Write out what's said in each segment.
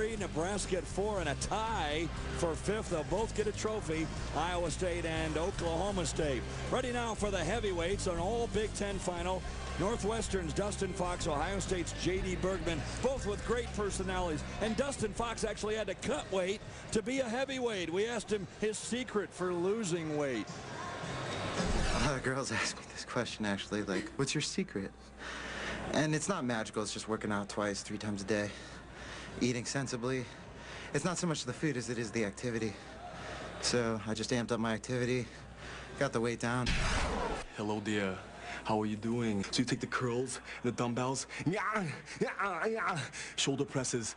3, Nebraska at 4, and a tie for 5th. They'll both get a trophy, Iowa State and Oklahoma State. Ready now for the heavyweights, an all Big Ten final. Northwestern's Dustin Fox, Ohio State's J.D. Bergman, both with great personalities. And Dustin Fox actually had to cut weight to be a heavyweight. We asked him his secret for losing weight. A lot of girls ask me this question, actually, like, what's your secret? And it's not magical. It's just working out twice, 3 times a day, eating sensibly. It's not so much the food as it is the activity. So I just amped up my activity, got the weight down. Hello, dear. How are you doing? So you take the curls, the dumbbells, shoulder presses.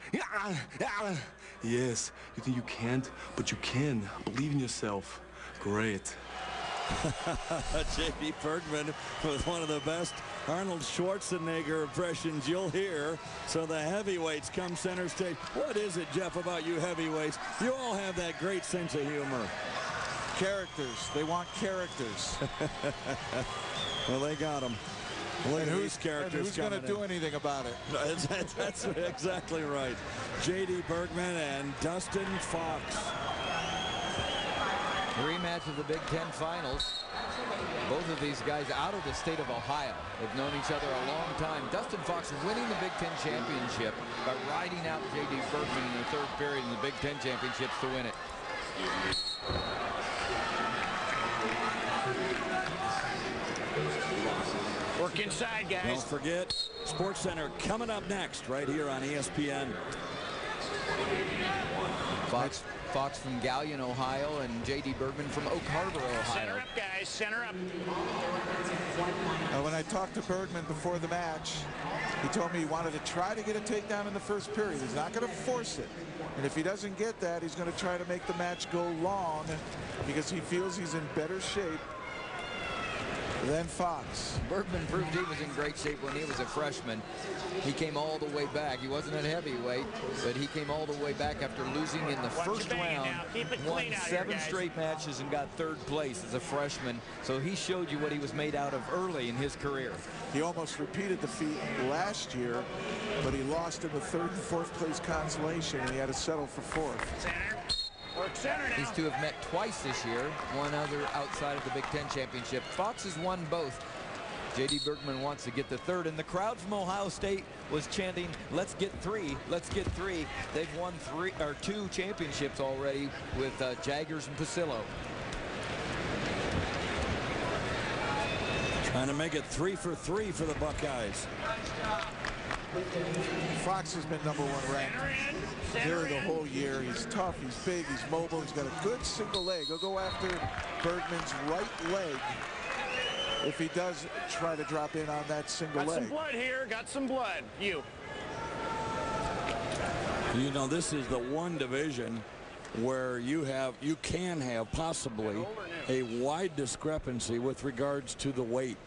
Yes, you think you can't, but you can. Believe in yourself. Great. J.D. Bergman with one of the best Arnold Schwarzenegger impressions you'll hear. So the heavyweights come center stage. What is it, Jeff, about you heavyweights? You all have that great sense of humor. Characters. They want characters. Well, they got them. Look at these characters. Who's going to do anything about it? That's exactly right. J.D. Bergman and Dustin Fox. Rematch of the Big Ten Finals. Both of these guys out of the state of Ohio. They've known each other a long time. Dustin Fox winning the Big Ten championship by riding out J.D. Bergman in the 3rd period in the Big Ten championships to win it. Work inside, guys. Don't forget, SportsCenter coming up next right here on ESPN. Fox from Galion, Ohio, and J.D. Bergman from Oak Harbor, Ohio. Center up, guys. Center up. When I talked to Bergman before the match, he told me he wanted to try to get a takedown in the 1st period. He's not going to force it. And if he doesn't get that, he's going to try to make the match go long because he feels he's in better shape than Fox. Bergman proved he was in great shape when he was a freshman. He came all the way back. He wasn't at heavyweight, but he came all the way back after losing in the 1st round. Won 7 straight matches and got 3rd place as a freshman. So he showed you what he was made out of early in his career. He almost repeated the feat last year, but he lost in the 3rd and 4th place consolation, and he had to settle for 4th. These two have met twice this year, one other outside of the Big Ten championship. Fox has won both. J.D. Bergman wants to get the 3rd, and the crowd from Ohio State was chanting, let's get 3, let's get 3. They've won 2 championships already with Jaggers and Pasillo. Trying to make it 3 for 3 for the Buckeyes. Fox has been #1 ranked nearly the whole year. He's tough, he's big, he's mobile, he's got a good single leg. He'll go after Bergman's right leg if he does try to drop in on that single leg. Got some blood here, got some blood. You know, this is the one division where you can have possibly a wide discrepancy with regards to the weight.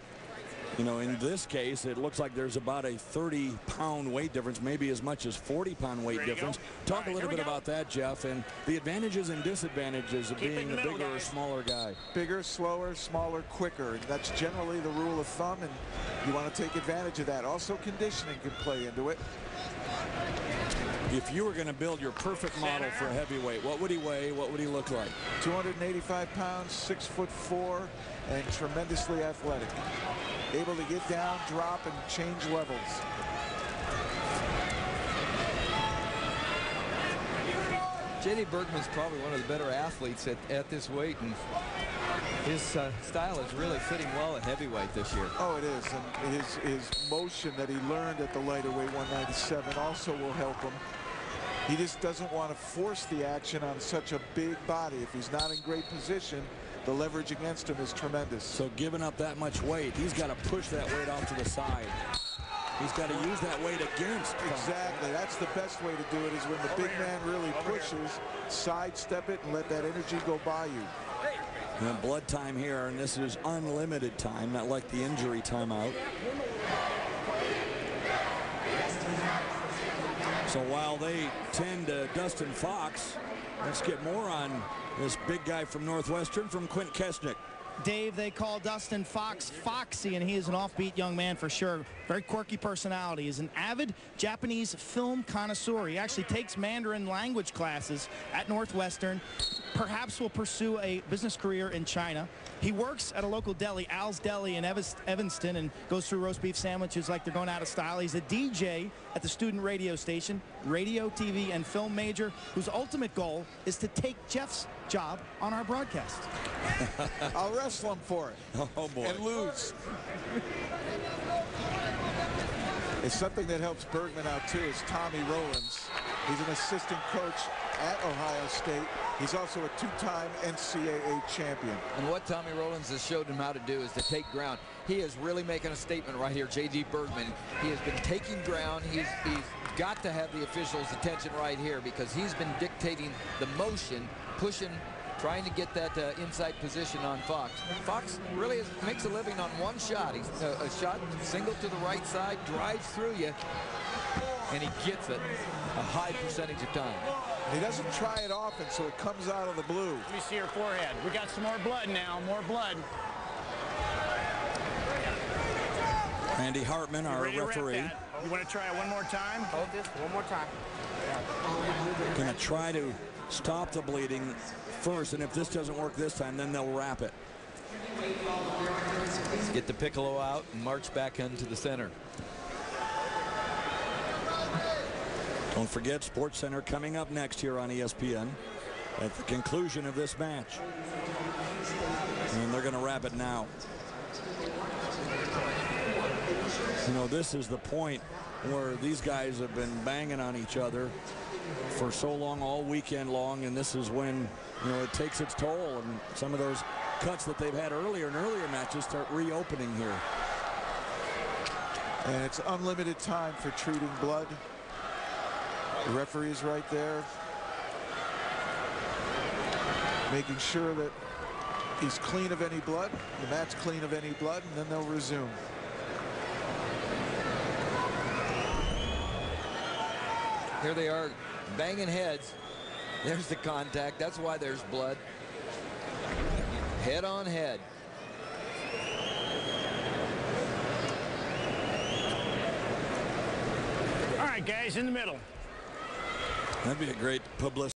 You know, in this case, it looks like there's about a 30-pound weight difference, maybe as much as 40-pound weight difference. Talk a little bit about that, Jeff, and the advantages and disadvantages of being the bigger or smaller guy. Bigger, slower, smaller, quicker. That's generally the rule of thumb, and you want to take advantage of that. Also, conditioning can play into it. If you were going to build your perfect model for a heavyweight, what would he weigh? What would he look like? 285 pounds, 6'4", and tremendously athletic. Able to get down, drop, and change levels. J.D. Bergman's probably one of the better athletes at this weight, and his style is really fitting well at heavyweight this year. Oh, it is, and his motion that he learned at the lighter weight 197 also will help him. He just doesn't want to force the action on such a big body. If he's not in great position, the leverage against him is tremendous. So giving up that much weight, he's got to push that weight off to the side. He's got to use that weight against. Exactly. That's the best way to do it, is when the big man really pushes, sidestep it, and let that energy go by you. And blood time here, and this is unlimited time, not like the injury timeout. So while they tend to Dustin Fox, let's get more on this big guy from Northwestern, from Quint Kesnick. Dave, they call Dustin Fox Foxy, and he is an offbeat young man for sure. Very quirky personality. He's an avid Japanese film connoisseur. He actually takes Mandarin language classes at Northwestern. Perhaps will pursue a business career in China. He works at a local deli, Al's Deli in Evanston, and goes through roast beef sandwiches like they're going out of style. He's a DJ at the student radio station, radio, TV, and film major, whose ultimate goal is to take Jeff's job on our broadcast. I'll wrestle him for it. Oh, boy. And lose. It's something that helps Bergman out, too, is Tommy Rowlands. He's an assistant coach at Ohio State. He's also a two-time NCAA champion. And what Tommy Rowlands has showed him how to do is to take ground. He is really making a statement right here, J.D. Bergman. He has been taking ground. He's got to have the officials' attention right here because he's been dictating the motion, pushing, trying to get that inside position on Fox. Fox really makes a living on one shot. He's a shot single to the right side, drives through you, and he gets it a high percentage of time. He doesn't try it often, so it comes out of the blue. Let me see your forehead. We got some more blood now. More blood. Andy Hartman, our referee. You want to try it one more time? Hold this one more time. Going to try to stop the bleeding first, and if this doesn't work this time, then they'll wrap it. Get the piccolo out and march back into the center. Don't forget, SportsCenter coming up next here on ESPN at the conclusion of this match. And they're going to wrap it now. You know, this is the point where these guys have been banging on each other for so long, all weekend long, and this is when, you know, it takes its toll, and some of those cuts that they've had earlier in earlier matches start reopening here. And it's unlimited time for treating blood. The referee is right there, making sure that he's clean of any blood, the mat's clean of any blood, and then they'll resume. Here they are banging heads. There's the contact. That's why there's blood. Head on head. All right, guys, in the middle. That'd be a great publicity.